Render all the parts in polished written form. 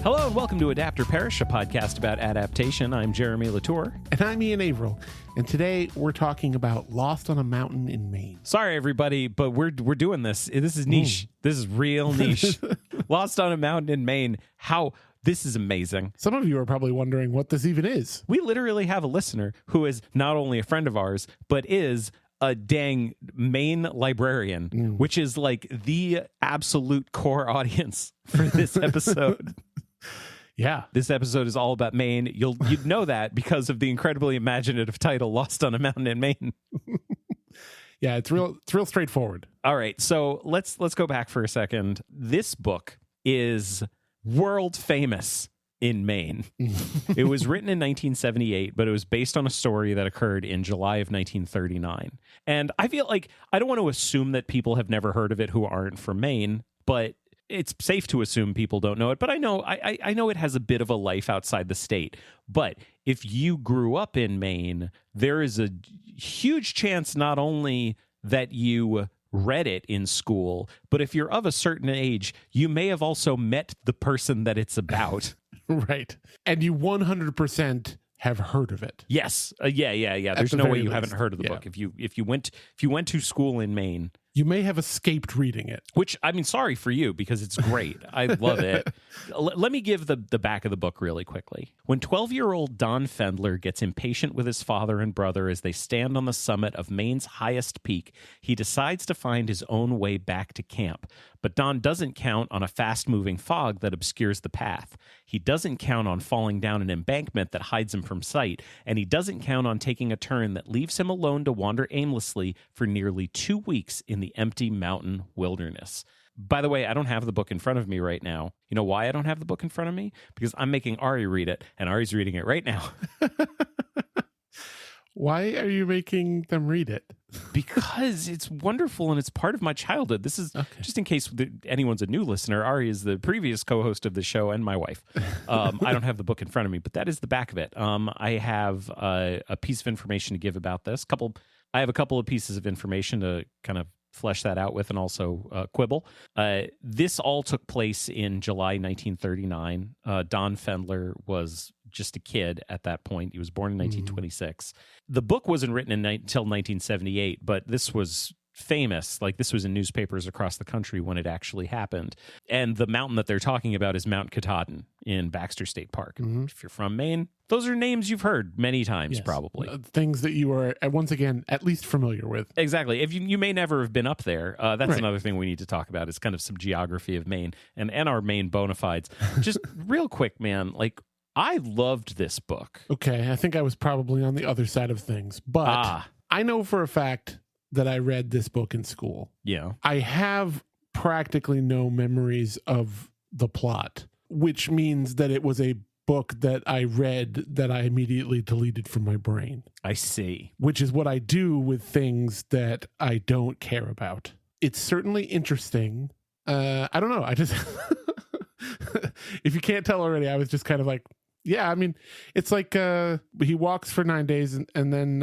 Hello and welcome to Adapt or Perish, a podcast about adaptation. I'm Jeremy Latour. And I'm Ian Averill. And today we're talking about Lost on a Mountain in Maine. Sorry, everybody, but we're doing this. This is niche. This is real niche. Lost on a Mountain in Maine. This is amazing. Some of you are probably wondering what this even is. We literally have a listener who is not only a friend of ours, but is a dang Maine librarian, which is like the absolute core audience for this episode. Yeah. This episode is all about Maine. You'd know that because of the incredibly imaginative title, Lost on a Mountain in Maine. Yeah, it's real straightforward. All right, so let's go back for a second. This book is world famous in Maine. It was written in 1978, but it was based on a story that occurred in July of 1939. And I feel like I don't want to assume that people have never heard of it who aren't from Maine, but it's safe to assume people don't know it. But I know it has a bit of a life outside the state. But if you grew up in Maine, there is a huge chance not only that you read it in school, but if you're of a certain age, you may have also met the person that it's about. Right. And you 100% have heard of it. Yes. Yeah. There's no way you haven't heard of the book. If you went to school in Maine, you may have escaped reading it. Which, I mean, sorry for you, because it's great. I love it. Let me give the back of the book really quickly. When 12-year-old Don Fendler gets impatient with his father and brother as they stand on the summit of Maine's highest peak, he decides to find his own way back to camp. But Don doesn't count on a fast-moving fog that obscures the path. He doesn't count on falling down an embankment that hides him from sight, and he doesn't count on taking a turn that leaves him alone to wander aimlessly for nearly 2 weeks in the empty mountain wilderness. By the way, I don't have the book in front of me right now. You know why I don't have the book in front of me? Because I'm making Ari read it, and Ari's reading it right now. Why are you making them read it? Because it's wonderful and it's part of my childhood. This is, just in case anyone's a new listener, Ari is the previous co-host of the show and my wife. I don't have the book in front of me, but that is the back of it. I have a piece of information to give about this. I have a couple of pieces of information to kind of flesh that out with and also quibble. This all took place in July 1939. Don Fendler was just a kid at that point. He was born in 1926. The book wasn't written until 1978, but this was famous. Like, this was in newspapers across the country when it actually happened. And the mountain that they're talking about is Mount Katahdin in Baxter State Park. If you're from Maine, those are names you've heard many times, probably. Things that you are, once again, at least familiar with. Exactly. If you may never have been up there, that's another thing we need to talk about is kind of some geography of Maine and our Maine bona fides. Just real quick, man, like, I loved this book. Okay, I think I was probably on the other side of things, but I know for a fact that I read this book in school. Yeah. I have practically no memories of the plot, which means that it was a book that I read that I immediately deleted from my brain. I see. Which is what I do with things that I don't care about. It's certainly interesting. I don't know. I just, if you can't tell already, I was just kind of like, yeah, I mean, it's like he walks for 9 days and then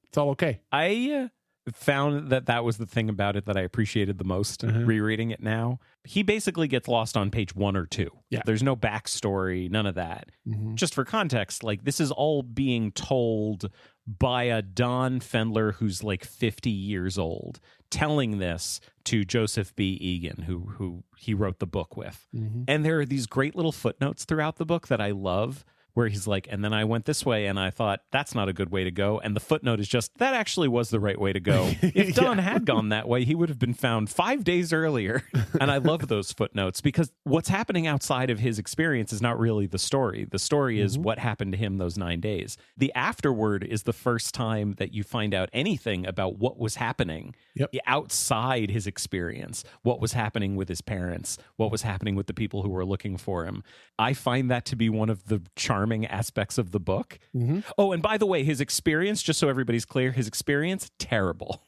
it's all okay. I found that was the thing about it that I appreciated the most rereading it now. He basically gets lost on page 1 or 2. Yeah. There's no backstory, none of that. Just for context, like, this is all being told by a Don Fendler who's like 50 years old, telling this to Joseph B. Egan, who he wrote the book with. And there are these great little footnotes throughout the book that I love, where he's like, and then I went this way and I thought, that's not a good way to go. And the footnote is just, that actually was the right way to go. If Don had gone that way, he would have been found 5 days earlier. And I love those footnotes because what's happening outside of his experience is not really the story. The story is what happened to him those 9 days. The afterword is the first time that you find out anything about what was happening outside his experience, what was happening with his parents, what was happening with the people who were looking for him. I find that to be one of the charming aspects of the book. Oh, and by the way, his experience, just so everybody's clear, his experience, terrible.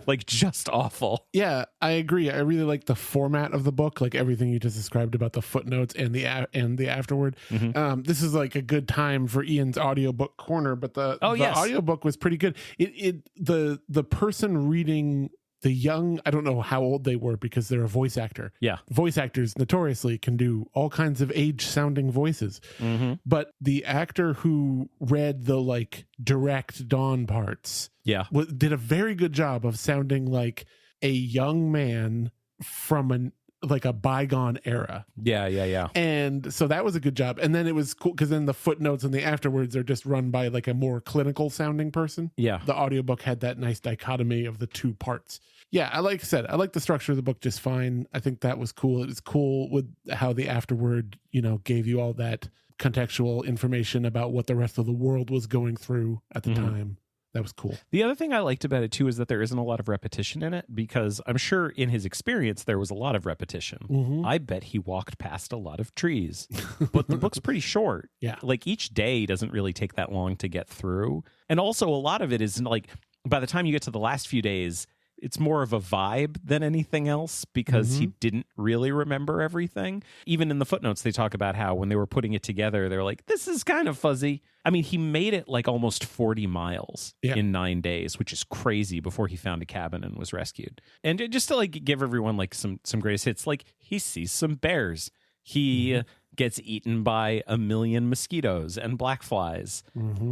Like, just awful. Yeah, I agree. I really like the format of the book, like everything you just described about the footnotes and the afterword. This is like a good time for Ian's audiobook corner, but the audiobook was pretty good. The person reading the young, I don't know how old they were because they're a voice actor. Yeah. Voice actors notoriously can do all kinds of age sounding voices. Mm-hmm. But the actor who read the like direct Dawn parts did a very good job of sounding like a young man from a bygone era. Yeah. And so that was a good job. And then it was cool because then the footnotes and the afterwards are just run by like a more clinical sounding person. Yeah. The audiobook had that nice dichotomy of the two parts. Yeah, like I said, I like the structure of the book just fine. I think that was cool. It was cool with how the afterword, gave you all that contextual information about what the rest of the world was going through at the time. That was cool. The other thing I liked about it, too, is that there isn't a lot of repetition in it because I'm sure in his experience, there was a lot of repetition. Mm-hmm. I bet he walked past a lot of trees, but the book's pretty short. Yeah. Like each day doesn't really take that long to get through. And also a lot of it is like, by the time you get to the last few days, it's more of a vibe than anything else because he didn't really remember everything. Even in the footnotes, they talk about how when they were putting it together, they're like, this is kind of fuzzy. I mean, he made it like almost 40 miles in 9 days, which is crazy before he found a cabin and was rescued. And just to like give everyone like some greatest hits, like he sees some bears. He gets eaten by a million mosquitoes and black flies.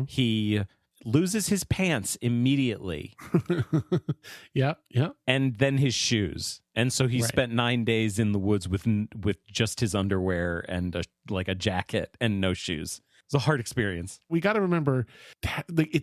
He loses his pants immediately. Yeah. And then his shoes. And so he spent 9 days in the woods with just his underwear and a jacket and no shoes. It's a hard experience. We got to remember,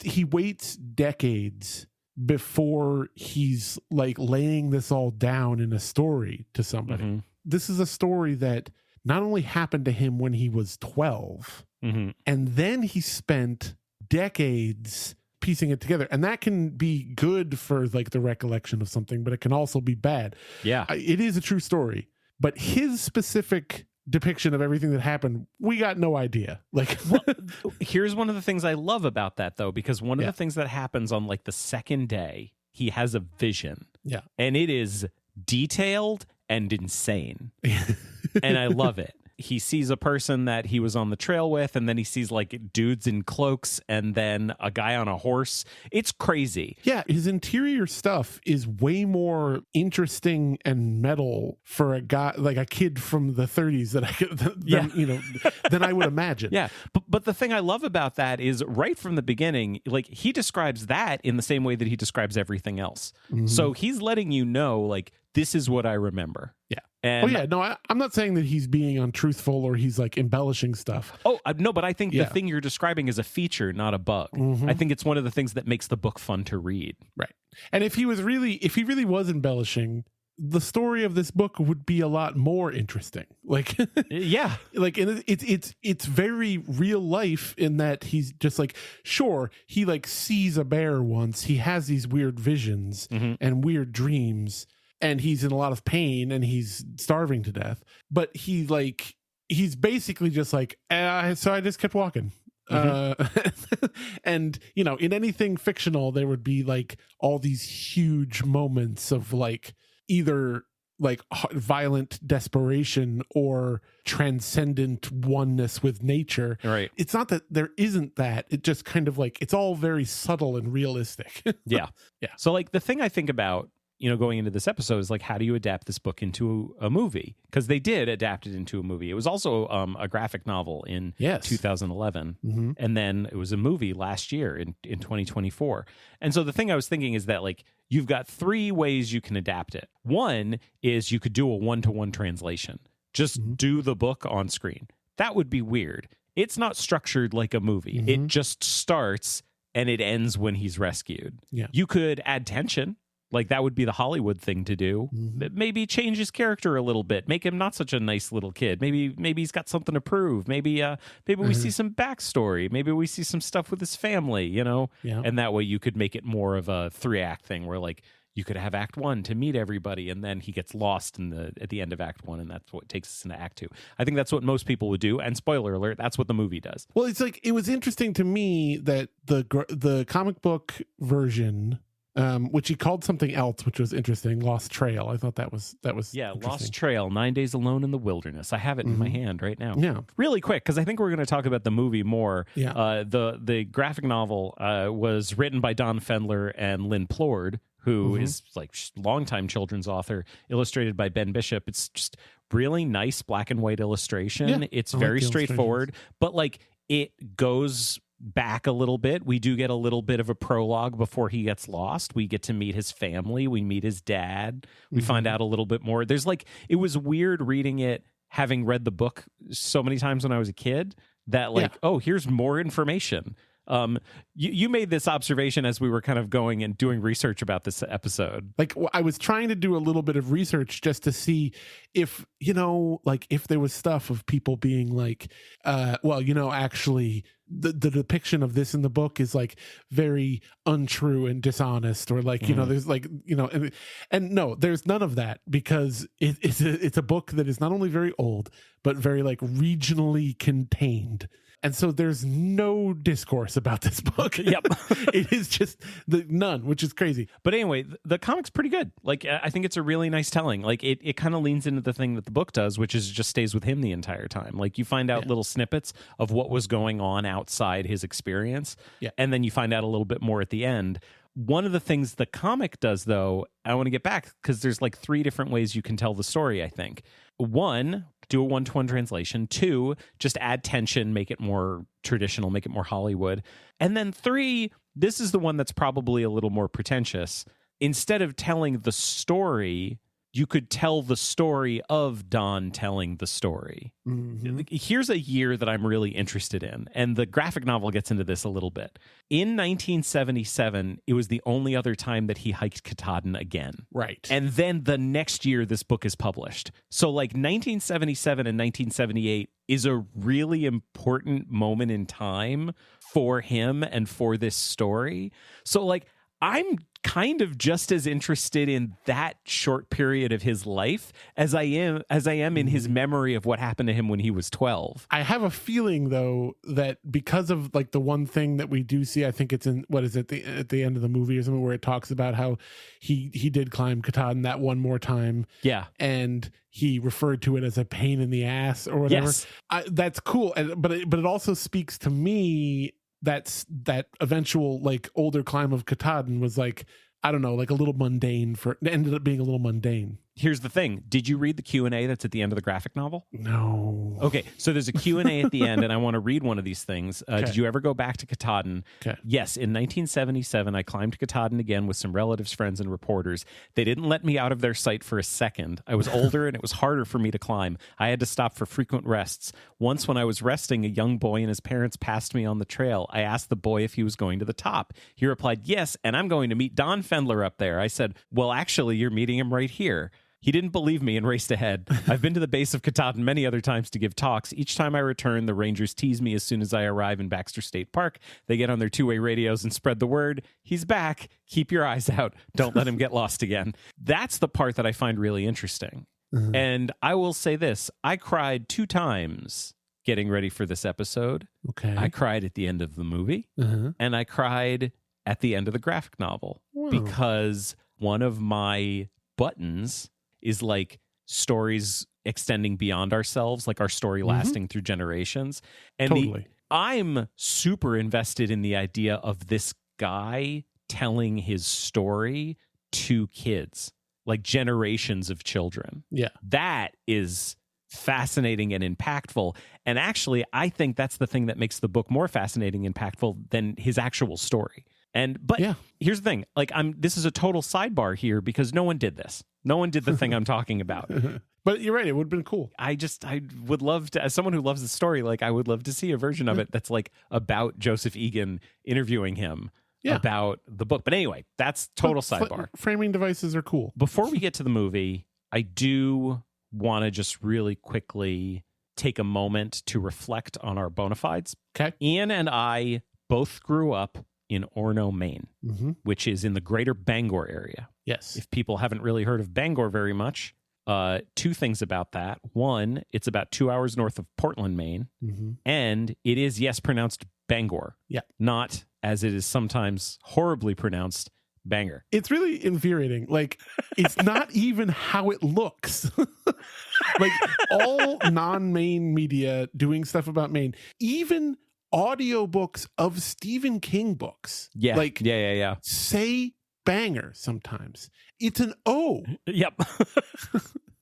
he waits decades before he's like laying this all down in a story to somebody. This is a story that not only happened to him when he was 12, and then he spent decades piecing it together, and that can be good for like the recollection of something, but it can also be bad. It is a true story, but his specific depiction of everything that happened, we got no idea. Like, here's one of the things I love about that, though, because one of the things that happens on like the second day, he has a vision, and it is detailed and insane, and I love it. He sees a person that he was on the trail with, and then he sees like dudes in cloaks and then a guy on a horse. It's crazy. Yeah, his interior stuff is way more interesting and metal for a guy, like a kid from the 30s than I would imagine. Yeah, but the thing I love about that is right from the beginning, like he describes that in the same way that he describes everything else. So he's letting you know, like, this is what I remember. Yeah. And I'm not saying that he's being untruthful or he's like embellishing stuff. No, but I think the thing you're describing is a feature, not a bug. I think it's one of the things that makes the book fun to read. Right. And if he really was embellishing, the story of this book would be a lot more interesting. Like, yeah, like it's very real life in that he's just like, sure, he like sees a bear once, he has these weird visions and weird dreams, and he's in a lot of pain and he's starving to death, but he's basically just like, so I just kept walking. And in anything fictional there would be like all these huge moments of like either like violent desperation or transcendent oneness with nature. Right. It's not that there isn't that. It just kind of like, it's all very subtle and realistic. Yeah. So like the thing I think about, going into this episode is like, how do you adapt this book into a movie? Because they did adapt it into a movie. It was also a graphic novel in 2011. And then it was a movie last year in 2024. And so the thing I was thinking is that like, you've got 3 ways you can adapt it. One is you could do a 1-to-1 translation. Just do the book on screen. That would be weird. It's not structured like a movie. It just starts and it ends when he's rescued. Yeah. You could add tension. Like that would be the Hollywood thing to do. Maybe change his character a little bit, make him not such a nice little kid. Maybe he's got something to prove. Maybe we see some backstory. Maybe we see some stuff with his family, Yeah. And that way you could make it more of a 3-act thing where like you could have Act 1 to meet everybody, and then he gets lost at the end of Act 1, and that's what takes us into Act 2. I think that's what most people would do. And spoiler alert, that's what the movie does. Well, it's like, it was interesting to me that the comic book version, which he called something else, which was interesting, Lost Trail. I thought that was Lost Trail, 9 Days Alone in the Wilderness. I have it in my hand right now. Yeah, really quick, because I think we're going to talk about the movie more. Yeah, the graphic novel was written by Don Fendler and Lynn Plord, who is like longtime children's author, illustrated by Ben Bishop. It's just really nice black and white illustration. Yeah, It's I like very the straightforward, but like it goes back a little bit. We do get a little bit of a prologue before he gets lost. We get to meet his family. We meet his dad. We find out a little bit more. There's like, it was weird reading it, having read the book so many times when I was a kid, that like, oh, here's more information. You made this observation as we were kind of going and doing research about this episode. Like, I was trying to do a little bit of research just to see if, like if there was stuff of people being like, actually the depiction of this in the book is like very untrue and dishonest, or like, there's like, and no, there's none of that, because it's a book that is not only very old, but very like regionally contained. And so there's no discourse about this book. Yep. It is just none, which is crazy. But anyway, the comic's pretty good. Like, I think it's a really nice telling. Like, it kind of leans into the thing that the book does, which is just stays with him the entire time. Like, you find out little snippets of what was going on outside his experience. Yeah. And then you find out a little bit more at the end. One of the things the comic does, though, I want to get back, because there's like 3 different ways you can tell the story, I think. 1, do a 1-to-1 translation. 2, just add tension, make it more traditional, make it more Hollywood. And then 3, this is the one that's probably a little more pretentious. Instead of telling the story, you could tell the story of Don telling the story. Here's a year that I'm really interested in, and the graphic novel gets into this a little bit. In 1977, it was the only other time that he hiked Katahdin again. Right. And then the next year, this book is published. So like 1977 and 1978 is a really important moment in time for him and for this story. So like, I'm kind of just as interested in that short period of his life as I am in his memory of what happened to him when he was 12. I have a feeling, though, that because of like the one thing that we do see, I think it's in, what is it, at the end of the movie or something, where it talks about how he did climb Katahdin that one more time. Yeah. And he referred to it as a pain in the ass or whatever. Yes. That's cool. But it also speaks to me that eventual like older climb of Katahdin was like, I don't know, like a little mundane it ended up being a little mundane. Here's the thing. Did you read the Q&A that's at the end of the graphic novel? No. Okay, so there's a Q&A at the end, and I want to read one of these things. Did you ever go back to Katahdin? Okay. Yes, in 1977, I climbed Katahdin again with some relatives, friends, and reporters. They didn't let me out of their sight for a second. I was older, and it was harder for me to climb. I had to stop for frequent rests. Once when I was resting, a young boy and his parents passed me on the trail. I asked the boy if he was going to the top. He replied, yes, and I'm going to meet Don Fendler up there. I said, well, actually, you're meeting him right here. He didn't believe me and raced ahead. I've been to the base of Katahdin many other times to give talks. Each time I return, the rangers tease me as soon as I arrive in Baxter State Park. They get on their 2-way radios and spread the word. He's back. Keep your eyes out. Don't let him get lost again. That's the part that I find really interesting. And I will say this. I cried 2 times getting ready for this episode. Okay. I cried at the end of the movie, and I cried at the end of the graphic novel. Wow. Because one of my buttons is like stories extending beyond ourselves, like our story lasting through generations. And Totally. I'm super invested in the idea of this guy telling his story to kids, like generations of children. Yeah. That is fascinating and impactful. And actually, I think that's the thing that makes the book more fascinating and impactful than his actual story. But here's the thing, like this is a total sidebar here because no one did this. No one did the thing I'm talking about. But you're right, it would have been cool. I would love to, as someone who loves the story, like I would love to see a version of it that's like about Joseph Egan interviewing him about the book. But anyway, that's total sidebar. Framing devices are cool. Before we get to the movie, I do want to just really quickly take a moment to reflect on our bona fides. Okay. Ian and I both grew up in Orono, Maine, which is in the greater Bangor area. Yes. If people haven't really heard of Bangor very much, 2 things about that. 1, it's about 2 hours north of Portland, Maine, and it is, yes, pronounced Bangor. Yeah. Not, as it is sometimes horribly pronounced, Banger. It's really infuriating. Like, it's not even how it looks. Like, all non-Maine media doing stuff about Maine, even audiobooks of Stephen King books. Yeah. Like, yeah. say banger sometimes. It's an O. Yep.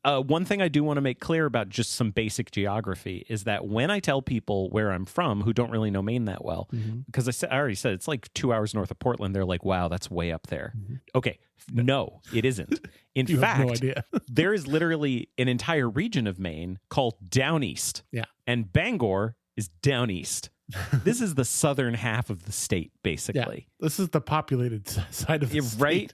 One thing I do want to make clear about just some basic geography is that when I tell people where I'm from who don't really know Maine that well, because I already said it's like 2 hours north of Portland, they're like, wow, that's way up there. Okay. No, it isn't. In fact, have no idea. there is literally an entire region of Maine called Down East. Yeah. And Bangor is down east. This is the southern half of the state, basically. Yeah, this is the populated side of the state. Right?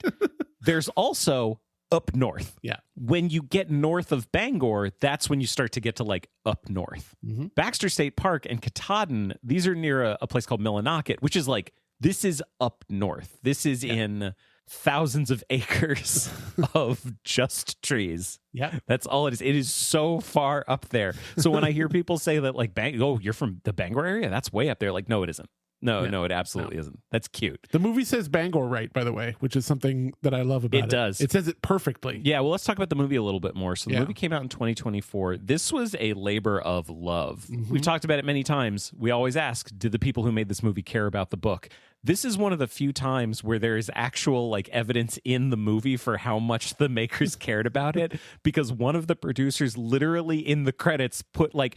There's also up north. Yeah. When you get north of Bangor, that's when you start to get to like up north. Baxter State Park and Katahdin, these are near a place called Millinocket, which is like, this is up north. This is in thousands of acres of just trees. Yeah. That's all it is. It is so far up there. So when I hear people say that like, oh, you're from the Bangor area? That's way up there. Like, no, it isn't. No, it absolutely isn't. That's cute. The movie says Bangor right, by the way, which is something that I love about it. It does. It says it perfectly. Yeah, well, let's talk about the movie a little bit more. So the movie came out in 2024. This was a labor of love. We've talked about it many times. We always ask, did the people who made this movie care about the book? This is one of the few times where there is actual like evidence in the movie for how much the makers cared about it, because one of the producers literally in the credits put like,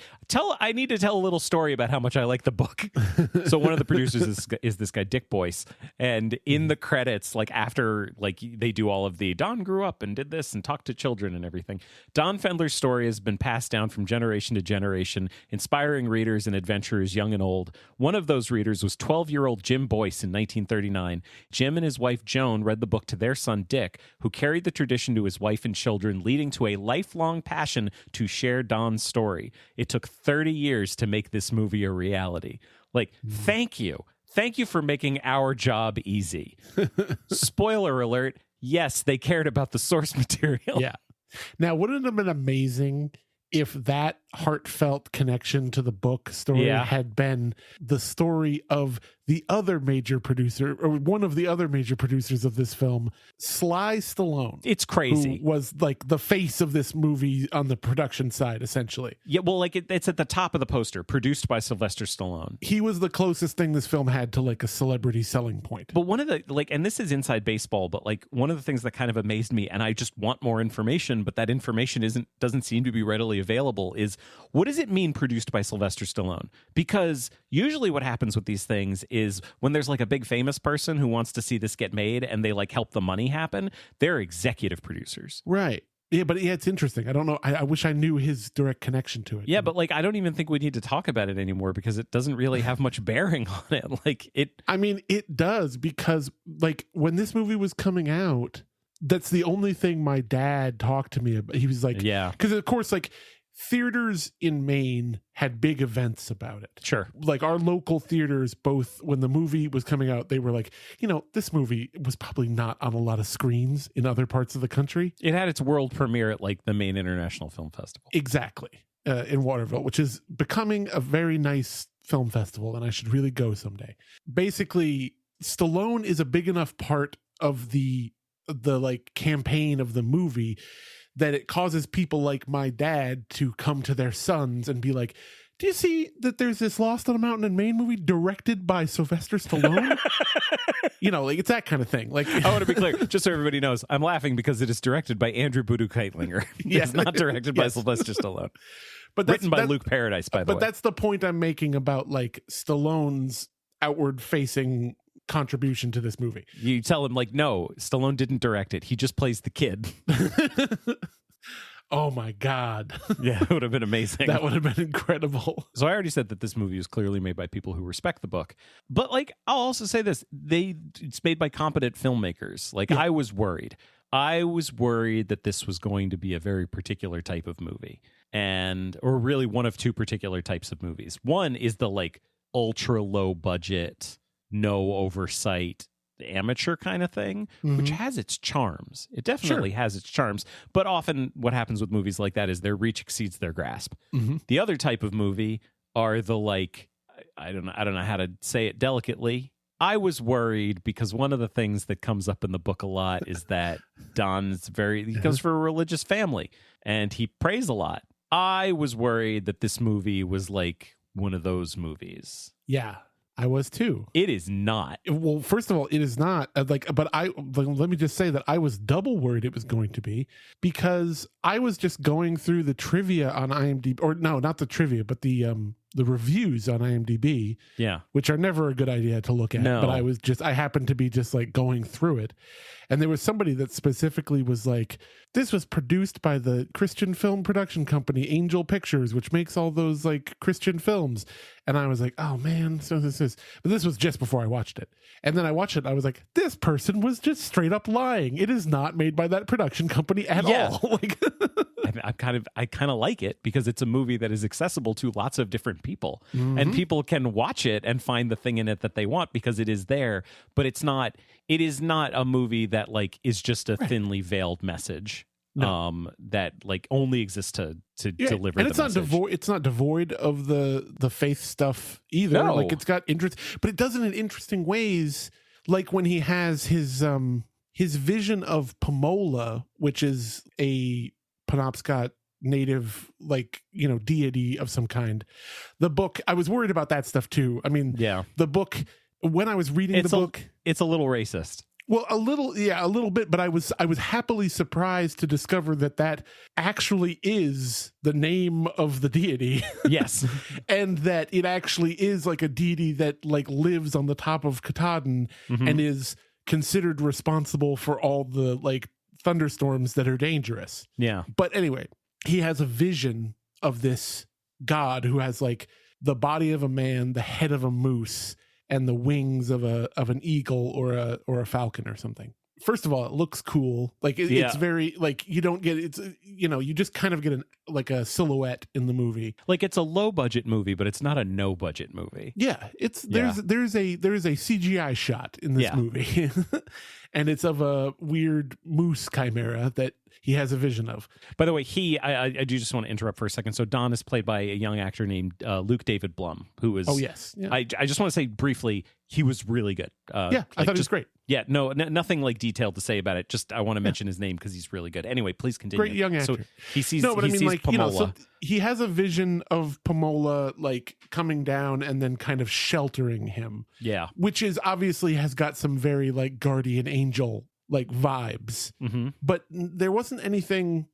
I need to tell a little story about how much I like the book. So one of the producers is this guy, Dick Boyce. And in the credits, like after like they do all of the Don grew up and did this and talked to children and everything, Don Fendler's story has been passed down from generation to generation, inspiring readers and adventurers young and old. One of those readers was 12-year-old Jim Boyce in 1939. Jim and his wife Joan read the book to their son Dick, who carried the tradition to his wife and children, leading to a lifelong passion to share Don's story. It took 30 years to make this movie a reality. Like, thank you. Thank you for making our job easy. Spoiler alert, yes, they cared about the source material. Yeah. Now, wouldn't it have been amazing if that heartfelt connection to the book story had been the story of the other major producer, or one of the other major producers of this film, Sly Stallone? It's crazy. Who was like the face of this movie on the production side, essentially. Yeah, well, like it's at the top of the poster, produced by Sylvester Stallone. He was the closest thing this film had to like a celebrity selling point. But one of the, like, and this is inside baseball, but like one of the things that kind of amazed me, and I just want more information, but that information doesn't seem to be readily available, is what does it mean produced by Sylvester Stallone? Because usually what happens with these things is when there's like a big famous person who wants to see this get made and they like help the money happen, they're executive producers. Right. Yeah, but it's interesting. I don't know. I wish I knew his direct connection to it. Yeah, but like I don't even think we need to talk about it anymore because it doesn't really have much bearing on it. Like I mean, it does, because like when this movie was coming out, that's the only thing my dad talked to me about. He was like, yeah, because of course, like theaters in Maine had big events about it. Sure. Like our local theaters, both when the movie was coming out, they were like, this movie was probably not on a lot of screens in other parts of the country. It had its world premiere at like the Maine International Film Festival. Exactly. In Waterville, which is becoming a very nice film festival, and I should really go someday. Basically, Stallone is a big enough part of the like campaign of the movie that it causes people like my dad to come to their sons and be like, do you see that there's this Lost on a Mountain in Maine movie directed by Sylvester Stallone? Like it's that kind of thing. Like, I want to be clear, just so everybody knows, I'm laughing because it is directed by Andrew Boodoo Keitlinger. It's not directed by Sylvester Stallone. But written by Luke Paradise, by the way. But that's the point I'm making about like Stallone's outward facing contribution to this movie. You tell him like, no, Stallone didn't direct it. He just plays the kid. Oh my God. Yeah, it would have been amazing. That would have been incredible. So I already said that this movie was clearly made by people who respect the book. But like, I'll also say this, it's made by competent filmmakers. Like I was worried. I was worried that this was going to be a very particular type of movie, or really one of two particular types of movies. One is the like ultra low budget, no oversight, amateur kind of thing, which has its charms. It definitely has its charms. But often what happens with movies like that is their reach exceeds their grasp. The other type of movie are the like, I don't know how to say it delicately. I was worried because one of the things that comes up in the book a lot is that Don's he comes from a religious family and he prays a lot. I was worried that this movie was like one of those movies. Yeah. I was too. It is not. Well, first of all, it is not but let me just say that I was double worried it was going to be, because I was just going through the trivia on IMDb, or no, not the trivia, but the reviews on IMDb, which are never a good idea to look at. No. But I happened to be just like going through it, and there was somebody that specifically was like, this was produced by the Christian film production company Angel Pictures, which makes all those like Christian films. And I was like, oh man, but this was just before I watched it. And then I watched it and I was like, this person was just straight up lying. It is not made by that production company at all. Like, I kind of like it because it's a movie that is accessible to lots of different people, and people can watch it and find the thing in it that they want because it is there. But it is not a movie that like is just a thinly veiled message. No. That like only exists to deliver, and it's not devoid. It's not devoid of the faith stuff either. No. Like it's got interest, but it does it in interesting ways. Like when he has his vision of Pomola, which is a Penobscot native, like, you know, deity of some kind. The book, I was worried about that stuff too. I mean, the book, when I was reading the book, it's a little racist. Well, a little bit, but I was happily surprised to discover that actually is the name of the deity. Yes. And that it actually is like a deity that like lives on the top of Katahdin and is considered responsible for all the like thunderstorms that are dangerous. Yeah. But anyway, he has a vision of this god who has like the body of a man, the head of a moose, and the wings of an eagle or a falcon or something. First of all, it looks cool. Like it's very like you don't get it's, you know, you just kind of get a silhouette in the movie. Like it's a low budget movie, but it's not a no budget movie. Yeah, there's a CGI shot in this movie, and it's of a weird moose chimera that he has a vision of. By the way, I do just want to interrupt for a second. So Don is played by a young actor named Luke David Blum, who is... Oh, yes. Yeah. I just want to say briefly, he was really good. I thought he was great. Yeah, nothing like detailed to say about it. Just I want to mention his name because he's really good. Anyway, please continue. Great young actor. So he sees Pomola. You know, so he has a vision of Pomola like coming down and then kind of sheltering him. Yeah. Which is obviously has got some very like guardian angel like vibes, but there wasn't anything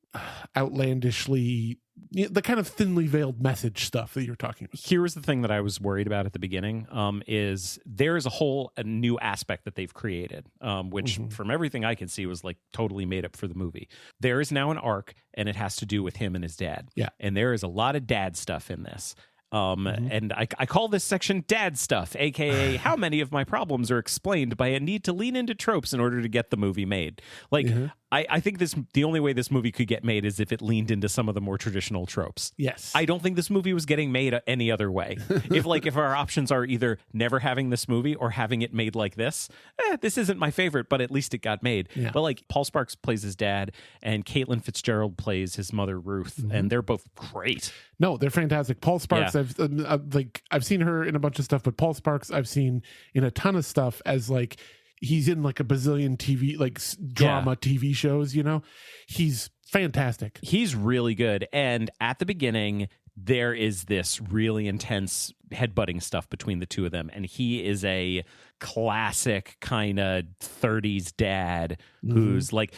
outlandishly, the kind of thinly veiled message stuff that you're talking about. Here was the thing that I was worried about at the beginning, is there is a new aspect that they've created, which from everything I can see was like totally made up for the movie. There is now an arc, and it has to do with him and his dad. Yeah. And there is a lot of dad stuff in this. And I call this section dad stuff, aka how many of my problems are explained by a need to lean into tropes in order to get the movie made. Like I think the only way this movie could get made is if it leaned into some of the more traditional tropes. Yes. I don't think this movie was getting made any other way. if our options are either never having this movie or having it made like this isn't my favorite, but at least it got made. Yeah. But like Paul Sparks plays his dad and Caitlin Fitzgerald plays his mother Ruth, and they're both great. No, they're fantastic. Paul Sparks, I've seen her in a bunch of stuff, but Paul Sparks I've seen in a ton of stuff as like he's in like a bazillion TV like drama TV shows. You know, he's fantastic. He's really good. And at the beginning, there is this really intense headbutting stuff between the two of them, and he is a classic kind of 30s dad who's like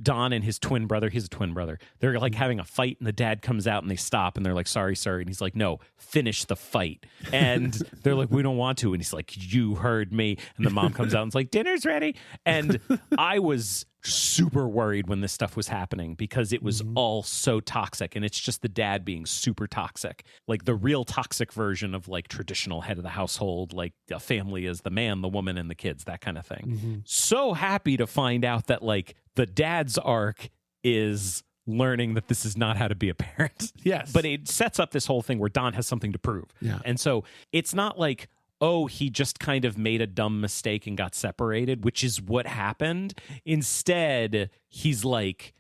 Don and his twin brother. He's a twin brother. They're like having a fight, and the dad comes out and they stop and they're like, sorry, and he's like, no, finish the fight. And they're like, we don't want to. And he's like, you heard me. And the mom comes out and is like, dinner's ready. And I was super worried when this stuff was happening because it was all so toxic, and it's just the dad being super toxic, like the real toxic version of like traditional head of the household, like a family is the man, the woman, and the kids, that kind of thing. So happy to find out that like the dad's arc is learning that this is not how to be a parent. Yes. But it sets up this whole thing where Don has something to prove. Yeah. And so it's not like, oh, he just kind of made a dumb mistake and got separated, which is what happened. Instead, he's like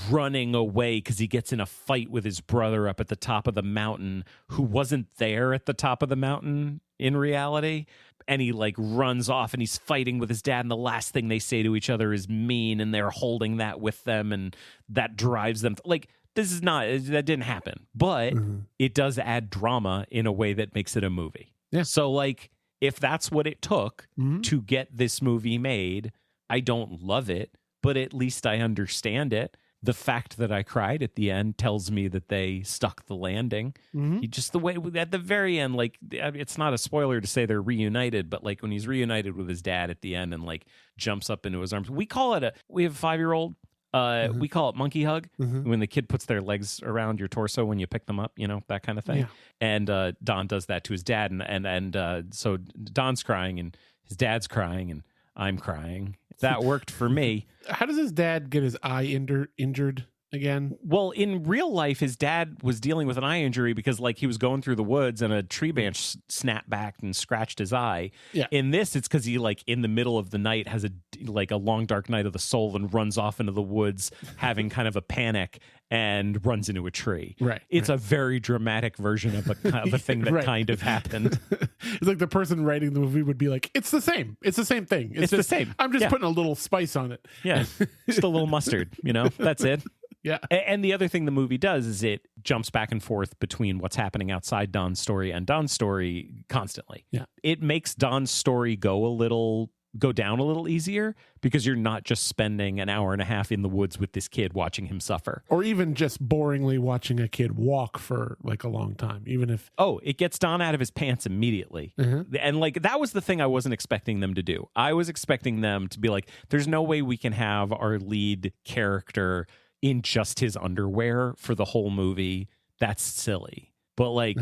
running away because he gets in a fight with his brother up at the top of the mountain, who wasn't there at the top of the mountain in reality. And he like runs off and he's fighting with his dad, and the last thing they say to each other is mean, and they're holding that with them, and that drives them like, that didn't happen, but it does add drama in a way that makes it a movie. Yeah. So like if that's what it took to get this movie made, I don't love it, but at least I understand it. The fact that I cried at the end tells me that they stuck the landing. Just the way at the very end, like, it's not a spoiler to say they're reunited, but like when he's reunited with his dad at the end and like jumps up into his arms, we have a 5-year-old. We call it monkey hug when the kid puts their legs around your torso when you pick them up, that kind of thing. Yeah. And Don does that to his dad, and so Don's crying and his dad's crying and I'm crying. That worked for me. How does his dad get his eye injured again? Well, in real life, his dad was dealing with an eye injury because, like, he was going through the woods and a tree branch snapped back and scratched his eye. Yeah. In this, it's because he, like, in the middle of the night has a long dark night of the soul and runs off into the woods having kind of a panic and runs into a tree. Right. It's a very dramatic version of a thing that kind of happened. It's like the person writing the movie would be like, it's the same. It's the same thing. It's just the same. I'm just putting a little spice on it. Yeah. Just a little mustard, that's it. Yeah. And the other thing the movie does is it jumps back and forth between what's happening outside Don's story and Don's story constantly. Yeah. It makes Don's story go down a little easier because you're not just spending an hour and a half in the woods with this kid watching him suffer. Or even just boringly watching a kid walk for like a long time, even if... Oh, it gets Don out of his pants immediately. And like, that was the thing I wasn't expecting them to do. I was expecting them to be like, there's no way we can have our lead character in just his underwear for the whole movie. That's silly. But like,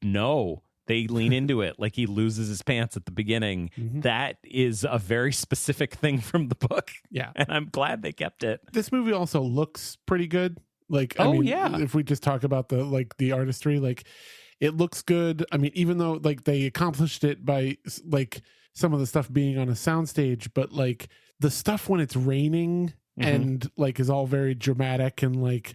no, they lean into it. Like, he loses his pants at the beginning. That is a very specific thing from the book. Yeah. And I'm glad they kept it. This movie also looks pretty good. Like, I mean, if we just talk about the artistry, like, it looks good. I mean, even though like they accomplished it by like some of the stuff being on a soundstage, but like the stuff when it's raining and like is all very dramatic and like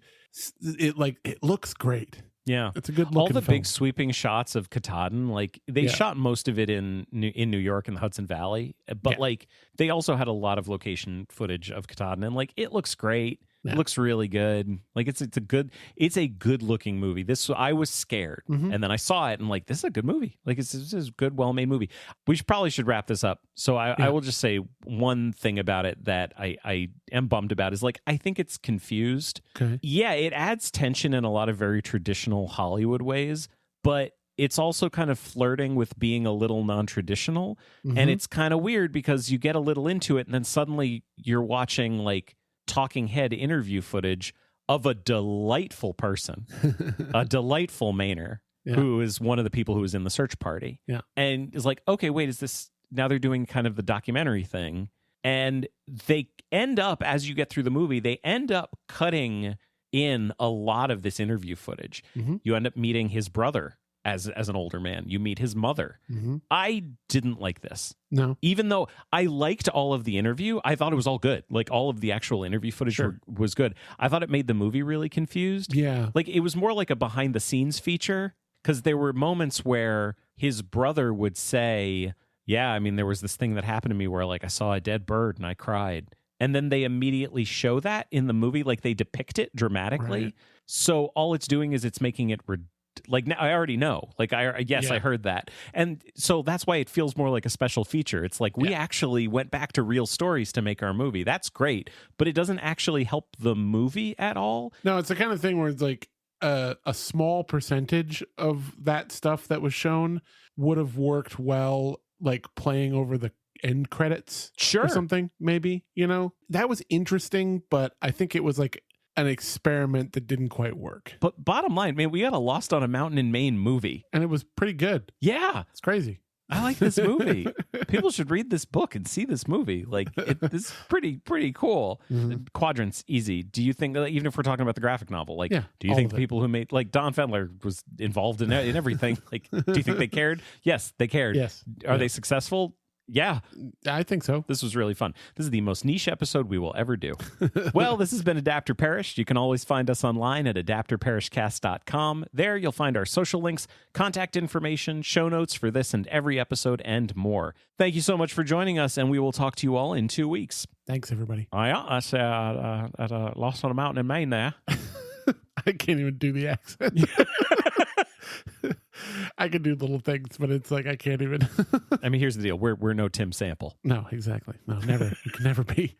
it looks great. Yeah, it's a good looking all the film. big sweeping shots of Katahdin, like they shot most of it in New York and the Hudson Valley, but like they also had a lot of location footage of Katahdin, and like it looks great. It looks really good. Like it's a good looking movie. I was scared, and then I saw it and like, this is a good movie. Like this is a good, well made movie. We probably should wrap this up. So I will just say one thing about it that I am bummed about is like, I think it's confused. Okay. Yeah, it adds tension in a lot of very traditional Hollywood ways, but it's also kind of flirting with being a little non-traditional, and it's kind of weird because you get a little into it and then suddenly you're watching like talking head interview footage of a delightful person, a delightful Mainer, who is one of the people who was in the search party. Yeah. And is like, okay, wait, is this, now they're doing kind of the documentary thing. And they end up, as you get through the movie, they end up cutting in a lot of this interview footage. You end up meeting his brother as an older man. You meet his mother. I didn't like this. No. Even though I liked all of the interview, I thought it was all good. Like all of the actual interview footage was good. I thought it made the movie really confused. Yeah. Like it was more like a behind the scenes feature, because there were moments where his brother would say, yeah, I mean, there was this thing that happened to me where like I saw a dead bird and I cried. And then they immediately show that in the movie, like they depict it dramatically. Right. So all it's doing is it's making it like, now I already know, like I heard that, and so that's why it feels more like a special feature. It's like we actually went back to real stories to make our movie. That's great, but it doesn't actually help the movie at all. No, it's the kind of thing where it's like a small percentage of that stuff that was shown would have worked well, like playing over the end credits or something, maybe, that was interesting, but I think it was like an experiment that didn't quite work. But bottom line, man, we got a Lost on a Mountain in Maine movie. And it was pretty good. Yeah. It's crazy. I like this movie. People should read this book and see this movie. Like, it's pretty cool. Quadrants, easy. Do you think, that, even if we're talking about the graphic novel, like, do you think the people who made, like, Don Fendler was involved in everything? Like, do you think they cared? Yes, they cared. Yes. Are they successful? Yeah. I think so. This was really fun. This is the most niche episode we will ever do. Well, this has been Adapter Perished. You can always find us online at adapterperishcast.com. There you'll find our social links, contact information, show notes for this and every episode, and more. Thank you so much for joining us, and we will talk to you all in 2 weeks. Thanks, everybody. That's at Lost on a Mountain in Maine there. I can't even do the accent. I can do little things, but it's like I can't even. I mean, here's the deal: we're no Tim Sample. No, exactly. No, never. You can never be.